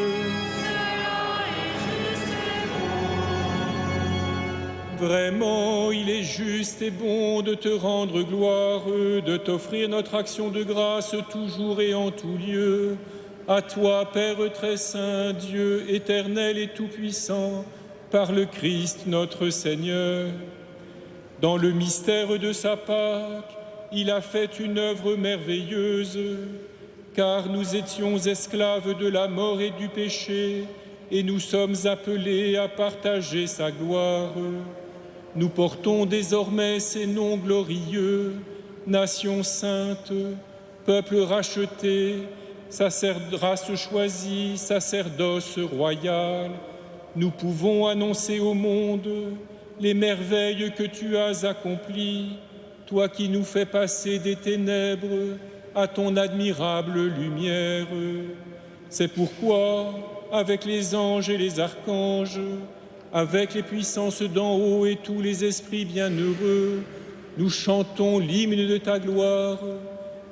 Vraiment, il est juste et bon de te rendre gloire, de t'offrir notre action de grâce toujours et en tout lieu. À toi, Père très saint, Dieu éternel et tout-puissant, par le Christ notre Seigneur. Dans le mystère de sa Pâque, il a fait une œuvre merveilleuse, car nous étions esclaves de la mort et du péché, et nous sommes appelés à partager sa gloire. Nous portons désormais ces noms glorieux, nation sainte, peuple racheté, race choisie, sacerdoce royal. Nous pouvons annoncer au monde les merveilles que tu as accomplies, toi qui nous fais passer des ténèbres à ton admirable lumière. C'est pourquoi, avec les anges et les archanges, avec les puissances d'en haut et tous les esprits bienheureux, nous chantons l'hymne de ta gloire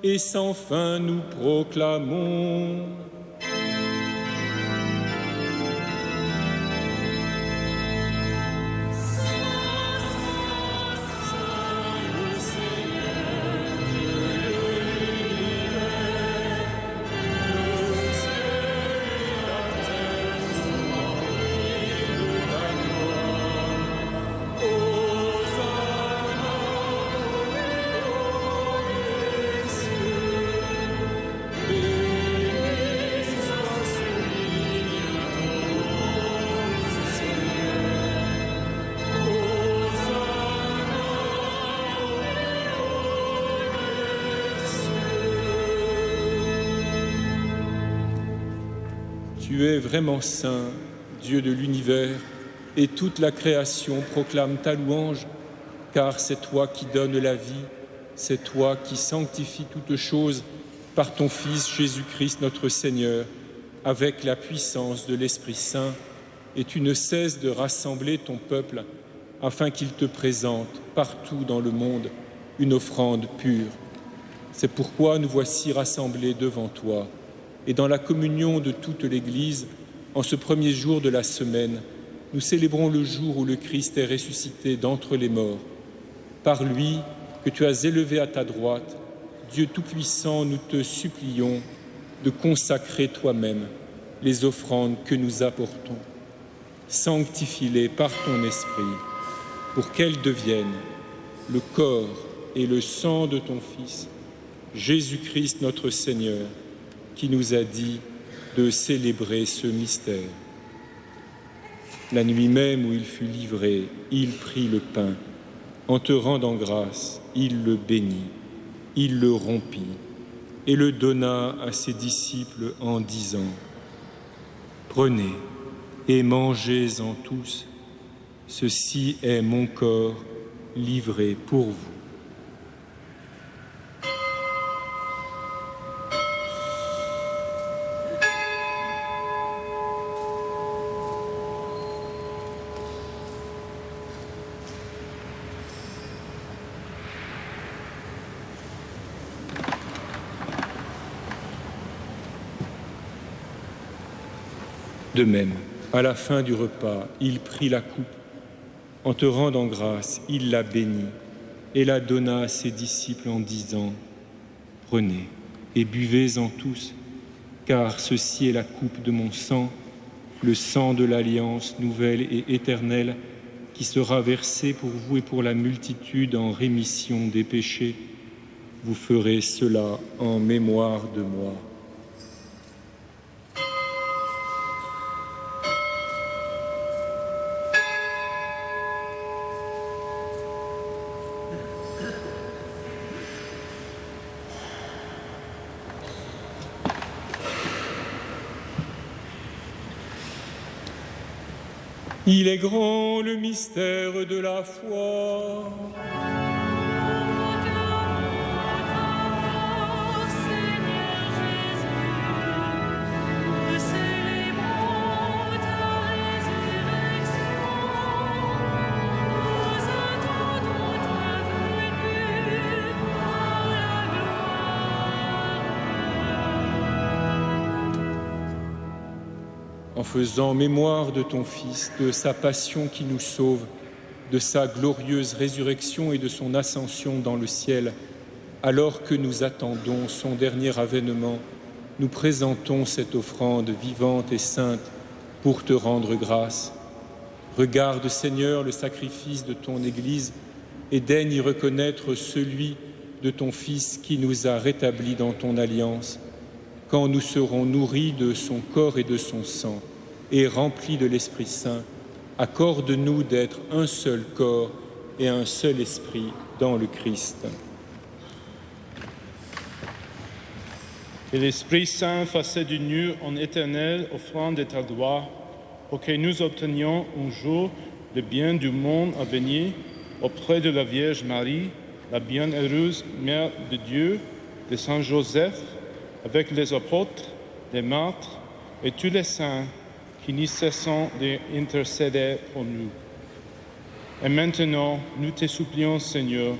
et sans fin nous proclamons. Tu es vraiment saint, Dieu de l'univers, et toute la création proclame ta louange, car c'est toi qui donnes la vie, c'est toi qui sanctifies toutes choses par ton Fils Jésus-Christ notre Seigneur, avec la puissance de l'Esprit Saint, et tu ne cesses de rassembler ton peuple afin qu'il te présente partout dans le monde une offrande pure. C'est pourquoi nous voici rassemblés devant toi, et dans la communion de toute l'Église, en ce premier jour de la semaine, nous célébrons le jour où le Christ est ressuscité d'entre les morts. Par lui, que tu as élevé à ta droite, Dieu Tout-Puissant, nous te supplions de consacrer toi-même les offrandes que nous apportons. Sanctifie-les par ton Esprit, pour qu'elles deviennent le corps et le sang de ton Fils, Jésus-Christ notre Seigneur, qui nous a dit de célébrer ce mystère. La nuit même où il fut livré, il prit le pain. En te rendant grâce, il le bénit, il le rompit et le donna à ses disciples en disant : « Prenez et mangez-en tous, ceci est mon corps livré pour vous. » De même, à la fin du repas, il prit la coupe. En te rendant grâce, il la bénit et la donna à ses disciples en disant : « Prenez et buvez-en tous, car ceci est la coupe de mon sang, le sang de l'alliance nouvelle et éternelle, qui sera versé pour vous et pour la multitude en rémission des péchés. Vous ferez cela en mémoire de moi. » Il est grand le mystère de la foi. En faisant mémoire de ton Fils, de sa passion qui nous sauve, de sa glorieuse résurrection et de son ascension dans le ciel, alors que nous attendons son dernier avènement, nous présentons cette offrande vivante et sainte pour te rendre grâce. Regarde, Seigneur, le sacrifice de ton Église et daigne y reconnaître celui de ton Fils qui nous a rétablis dans ton alliance. Quand nous serons nourris de son corps et de son sang et remplis de l'Esprit Saint, accorde-nous d'être un seul corps et un seul esprit dans le Christ. Que l'Esprit Saint fasse de nous en éternelle offrande de ta gloire, pour que nous obtenions un jour le bien du monde à venir auprès de la Vierge Marie, la bienheureuse Mère de Dieu, de Saint Joseph, avec les apôtres, les martyrs et tous les saints qui ne cessent d'intercéder pour nous. Et maintenant, nous te supplions, Seigneur,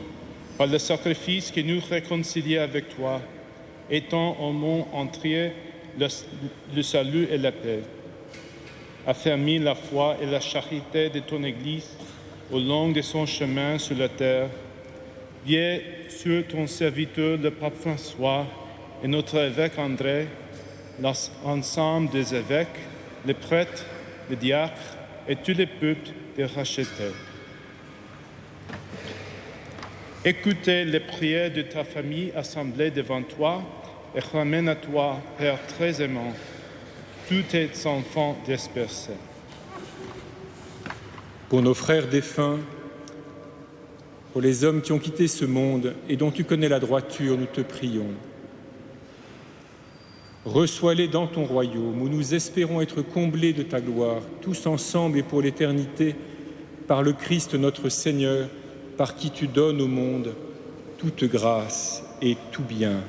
par le sacrifice qui nous réconcilie avec toi, étends au monde entier le salut et la paix. Affermis la foi et la charité de ton Église au long de son chemin sur la terre. Viens sur ton serviteur, le pape François, et notre évêque André, l'ensemble des évêques, les prêtres, les diacres et tous les peuples des rachetés. Écoutez les prières de ta famille assemblée devant toi et ramène à toi, Père très aimant, tous tes enfants dispersés. Pour nos frères défunts, pour les hommes qui ont quitté ce monde et dont tu connais la droiture, nous te prions. Reçois-les dans ton royaume, où nous espérons être comblés de ta gloire, tous ensemble et pour l'éternité, par le Christ notre Seigneur, par qui tu donnes au monde toute grâce et tout bien.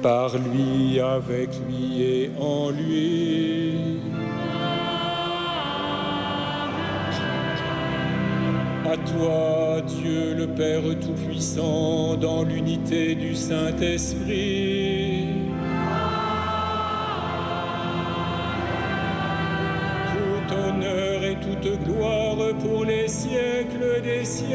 Par lui, avec lui et en lui. À toi, Dieu le Père Tout-Puissant, dans l'unité du Saint-Esprit, tout honneur et toute gloire pour les siècles des siècles.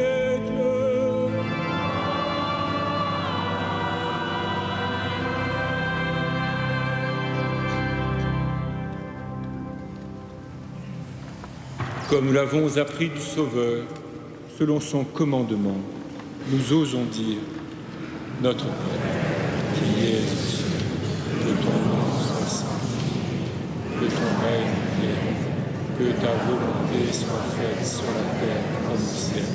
Comme nous l'avons appris du Sauveur, selon son commandement, nous osons dire « Notre Père, qui es aux cieux, que ton nom soit saint, que ton règne vienne, que ta volonté soit faite sur la terre comme au ciel.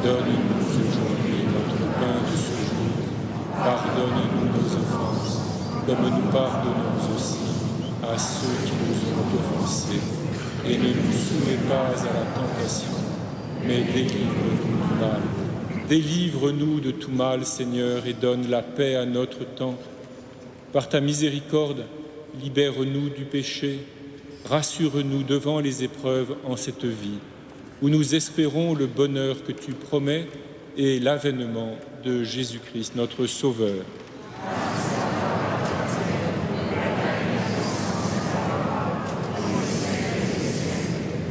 Donne-nous aujourd'hui notre pain de ce jour. Pardonne-nous nos offenses, comme nous pardonnons aussi à ceux qui nous ont offensés. Et ne nous soumets pas à la tentation, mais délivre-nous du mal. Délivre-nous de tout mal, Seigneur, et donne la paix à notre temps. Par ta miséricorde, libère-nous du péché, rassure-nous devant les épreuves en cette vie, où nous espérons le bonheur que tu promets et l'avènement de Jésus-Christ, notre Sauveur.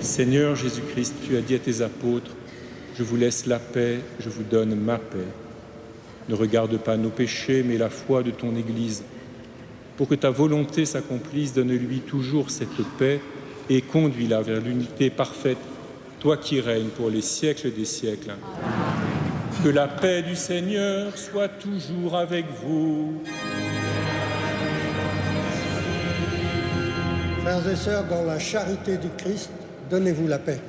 Seigneur Jésus-Christ, tu as dit à tes apôtres, « Je vous laisse la paix, je vous donne ma paix. Ne regarde pas nos péchés, mais la foi de ton Église. Pour que ta volonté s'accomplisse, donne-lui toujours cette paix et conduis-la vers l'unité parfaite, toi qui règnes pour les siècles des siècles. Que la paix du Seigneur soit toujours avec vous. » Frères et sœurs, dans la charité du Christ, donnez-vous la paix.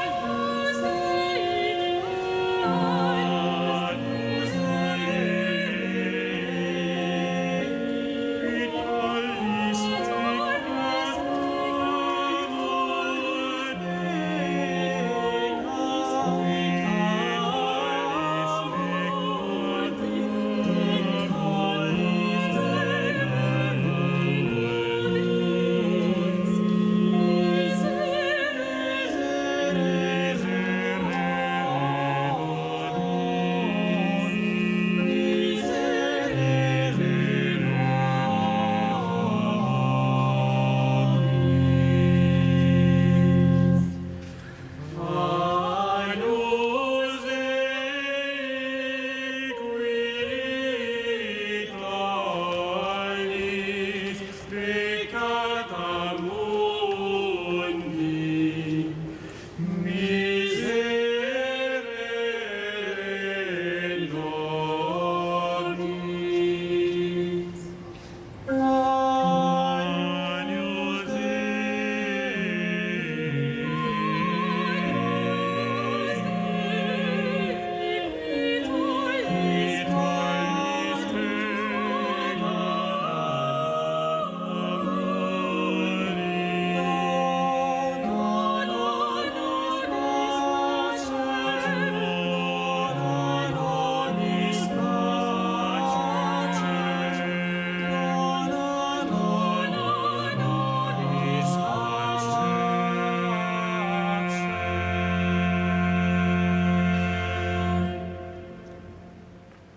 Agnus Dei,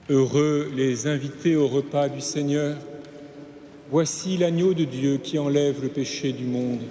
Heureux les invités au repas du Seigneur. Voici l'agneau de Dieu qui enlève le péché du monde.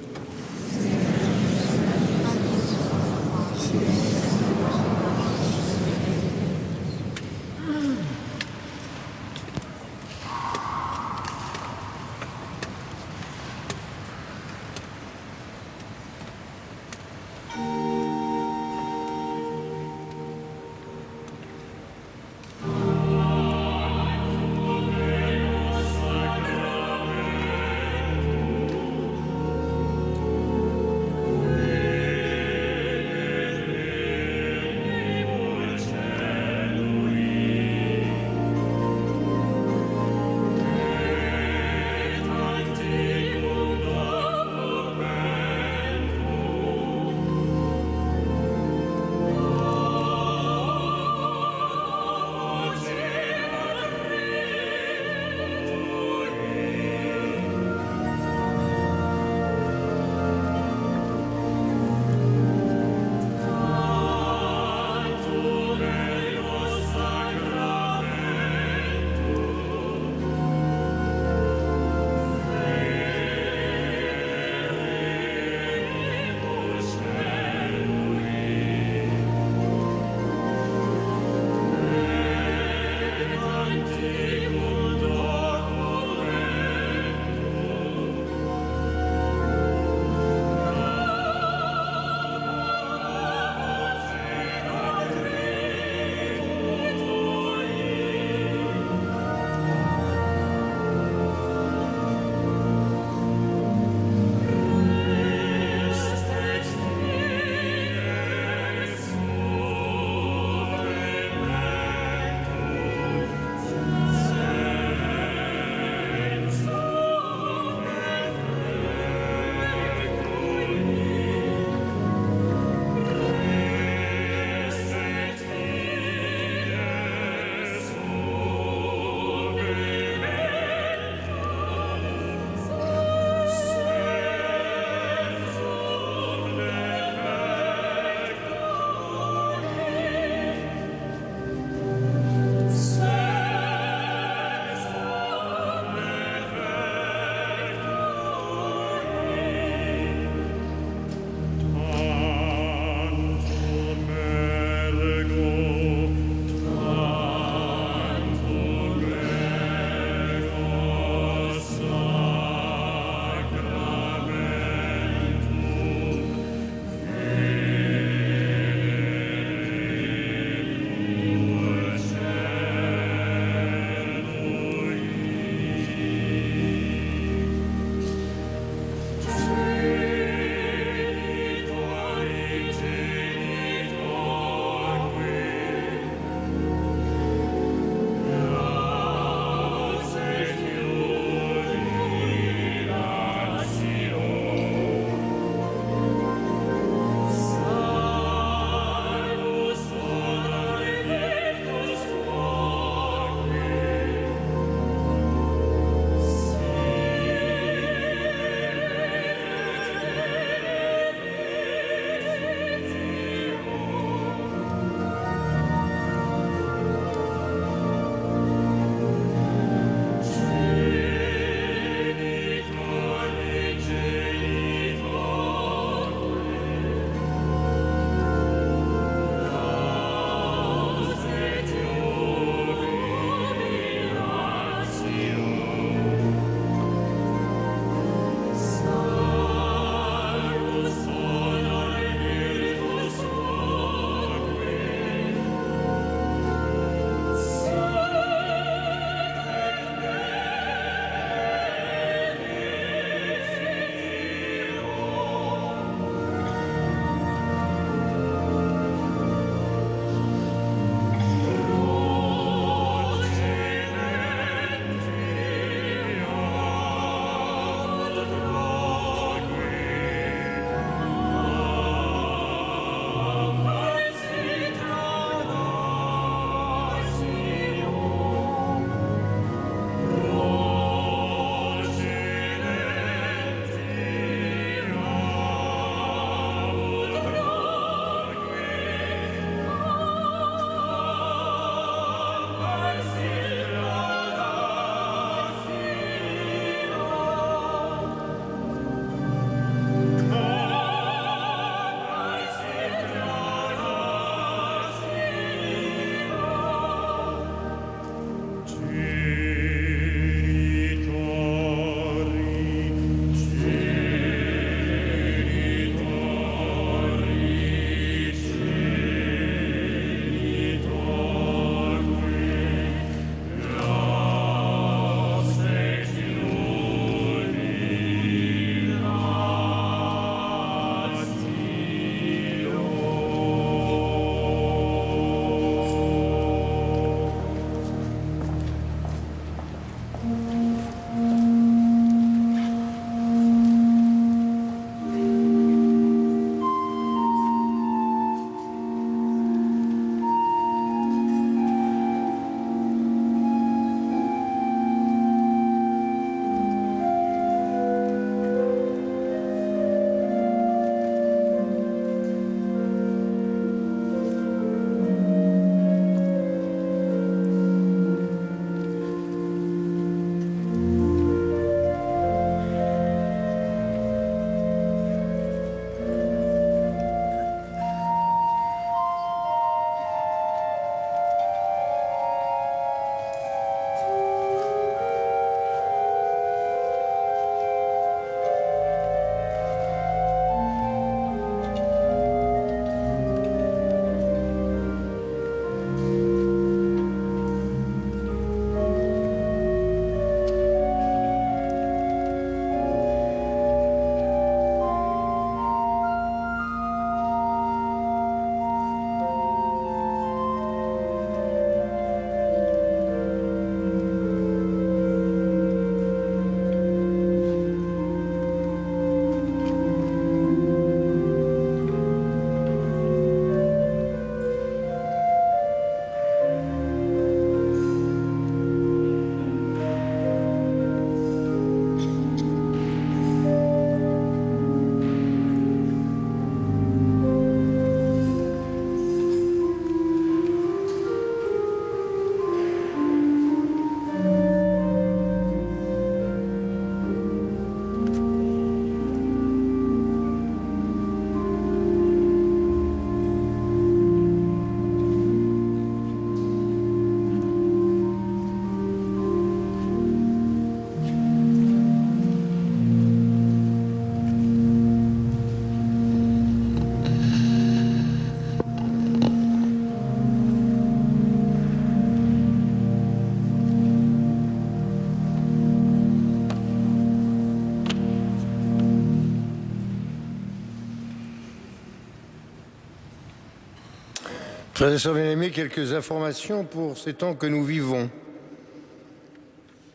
Frères et sœurs bien-aimés, quelques informations pour ces temps que nous vivons.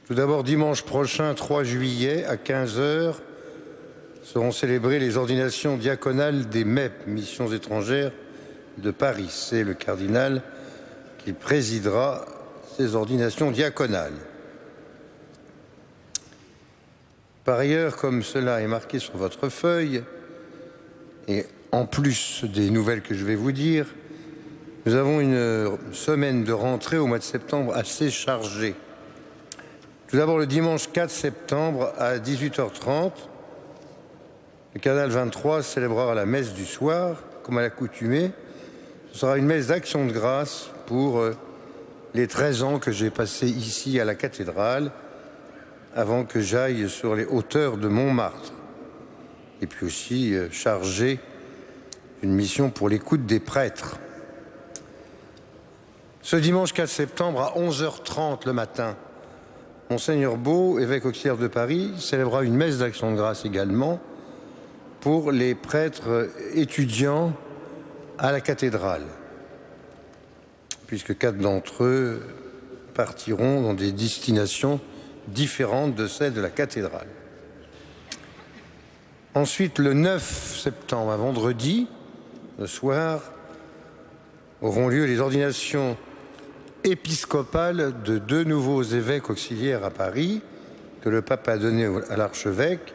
Tout d'abord, dimanche prochain, 3 juillet, à 15 h, seront célébrées les ordinations diaconales des MEP, Missions étrangères de Paris. C'est le cardinal qui présidera ces ordinations diaconales. Par ailleurs, comme cela est marqué sur votre feuille, et en plus des nouvelles que je vais vous dire, nous avons une semaine de rentrée au mois de septembre assez chargée. Tout d'abord, le dimanche 4 septembre à 18h30, le cardinal 23 célébrera la messe du soir, comme à l'accoutumée. Ce sera une messe d'action de grâce pour les 13 ans que j'ai passés ici à la cathédrale, avant que j'aille sur les hauteurs de Montmartre. Et puis aussi chargé d'une mission pour l'écoute des prêtres. Ce dimanche 4 septembre à 11h30 le matin, Monseigneur Beau, évêque auxiliaire de Paris, célébrera une messe d'action de grâce également pour les prêtres étudiants à la cathédrale, puisque 4 d'entre eux partiront dans des destinations différentes de celles de la cathédrale. Ensuite, le 9 septembre, un vendredi, le soir, auront lieu les ordinations épiscopales de 2 nouveaux évêques auxiliaires à Paris, que le pape a donné à l'archevêque,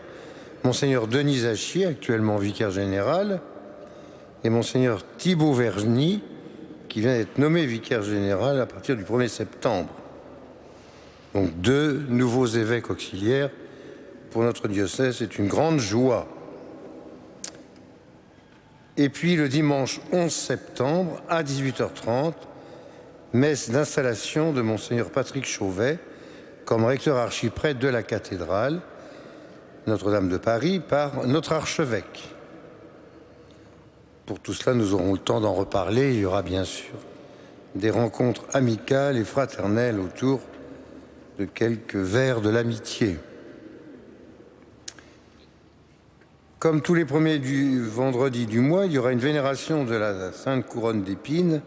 Monseigneur Denis Zachier, actuellement vicaire général, et Monseigneur Thibaut Vergny, qui vient d'être nommé vicaire général à partir du 1er septembre. Donc 2 nouveaux évêques auxiliaires pour notre diocèse, c'est une grande joie. Et puis le dimanche 11 septembre à 18h30, messe d'installation de Monseigneur Patrick Chauvet comme recteur archiprêtre de la cathédrale Notre-Dame de Paris par notre archevêque. Pour tout cela, nous aurons le temps d'en reparler. Il y aura bien sûr des rencontres amicales et fraternelles autour de quelques vers de l'amitié. Comme tous les premiers du vendredi du mois, il y aura une vénération de la Sainte Couronne d'Épines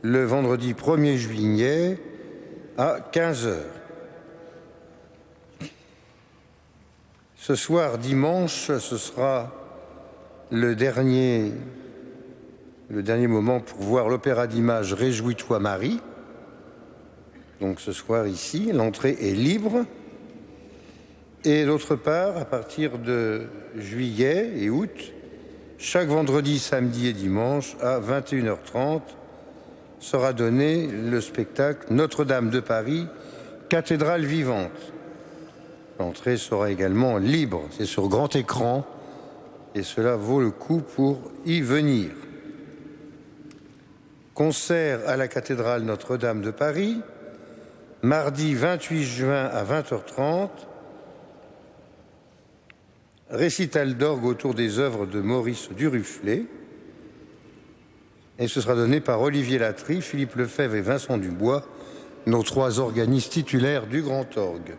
le vendredi 1er juillet à 15 h. Ce soir, dimanche, ce sera le dernier moment pour voir l'opéra d'images Réjouis-toi Marie. Donc ce soir ici, l'entrée est libre. Et d'autre part, à partir de juillet et août, chaque vendredi, samedi et dimanche à 21h30 sera donné le spectacle Notre-Dame de Paris, cathédrale vivante. L'entrée sera également libre, c'est sur grand écran et cela vaut le coup pour y venir. Concert à la cathédrale Notre-Dame de Paris, mardi 28 juin à 20h30, récital d'orgue autour des œuvres de Maurice Duruflé, et ce sera donné par Olivier Latry, Philippe Lefebvre et Vincent Dubois, nos 3 organistes titulaires du Grand Orgue.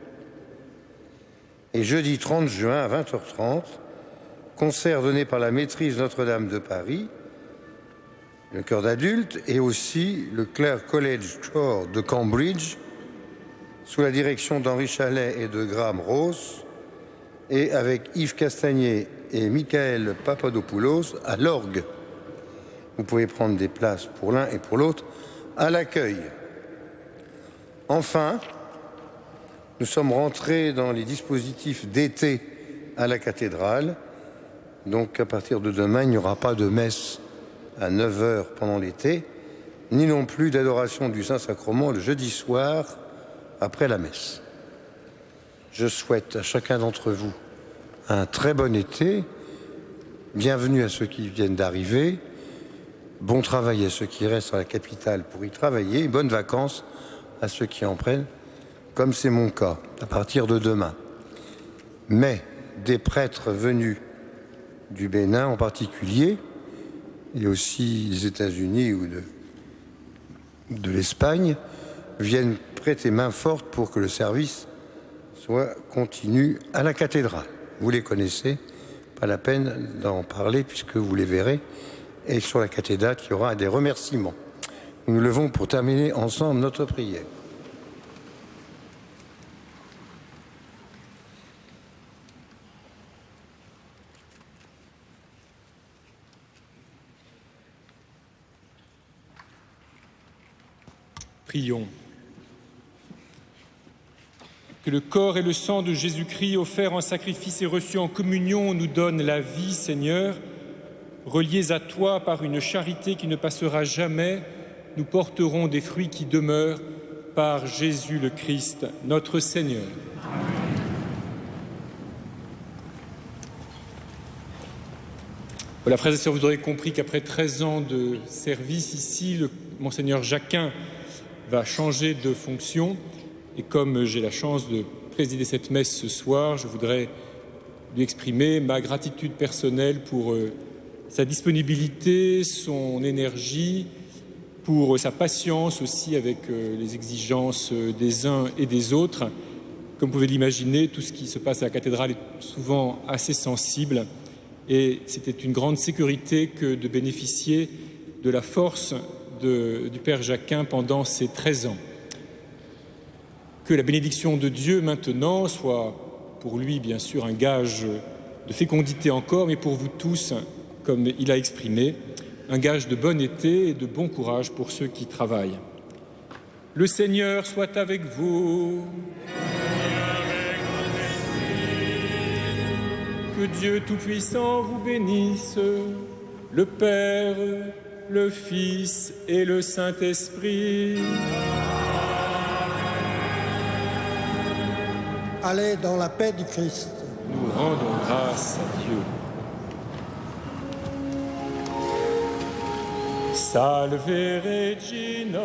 Et jeudi 30 juin à 20h30, concert donné par la maîtrise Notre-Dame de Paris, le chœur d'adultes et aussi le Clare College Choir de Cambridge, sous la direction d'Henri Chalet et de Graham Ross, et avec Yves Castagnier et Michael Papadopoulos à l'orgue. Vous pouvez prendre des places pour l'un et pour l'autre à l'accueil. Enfin, nous sommes rentrés dans les dispositifs d'été à la cathédrale. Donc à partir de demain, il n'y aura pas de messe à 9 h pendant l'été, ni non plus d'adoration du Saint-Sacrement le jeudi soir après la messe. Je souhaite à chacun d'entre vous un très bon été. Bienvenue à ceux qui viennent d'arriver. Bon travail à ceux qui restent à la capitale pour y travailler. Bonnes vacances à ceux qui en prennent, comme c'est mon cas, à partir de demain. Mais des prêtres venus du Bénin en particulier, et aussi des États-Unis ou de l'Espagne, viennent prêter main forte pour que le service soit continu à la cathédrale. Vous les connaissez, pas la peine d'en parler puisque vous les verrez et sur la cathédrale, il y aura des remerciements. Nous nous levons pour terminer ensemble notre prière. Prions. Que le corps et le sang de Jésus-Christ offerts en sacrifice et reçus en communion nous donnent la vie, Seigneur. Reliés à toi par une charité qui ne passera jamais, nous porterons des fruits qui demeurent par Jésus le Christ, notre Seigneur. Voilà, frères et sœurs, vous aurez compris qu'après 13 ans de service ici, le Monseigneur Jacquin va changer de fonction. Et comme j'ai la chance de présider cette messe ce soir, je voudrais lui exprimer ma gratitude personnelle pour sa disponibilité, son énergie, pour sa patience aussi avec les exigences des uns et des autres. Comme vous pouvez l'imaginer, tout ce qui se passe à la cathédrale est souvent assez sensible et c'était une grande sécurité que de bénéficier de la force du Père Jacquin pendant ces 13 ans. Que la bénédiction de Dieu maintenant soit pour lui bien sûr un gage de fécondité encore, mais pour vous tous, comme il a exprimé, un gage de bon été et de bon courage pour ceux qui travaillent. Le Seigneur soit avec vous. Que Dieu Tout-Puissant vous bénisse, le Père, le Fils et le Saint-Esprit. Allez dans la paix du Christ. Nous rendons grâce à Dieu. Salve Regina.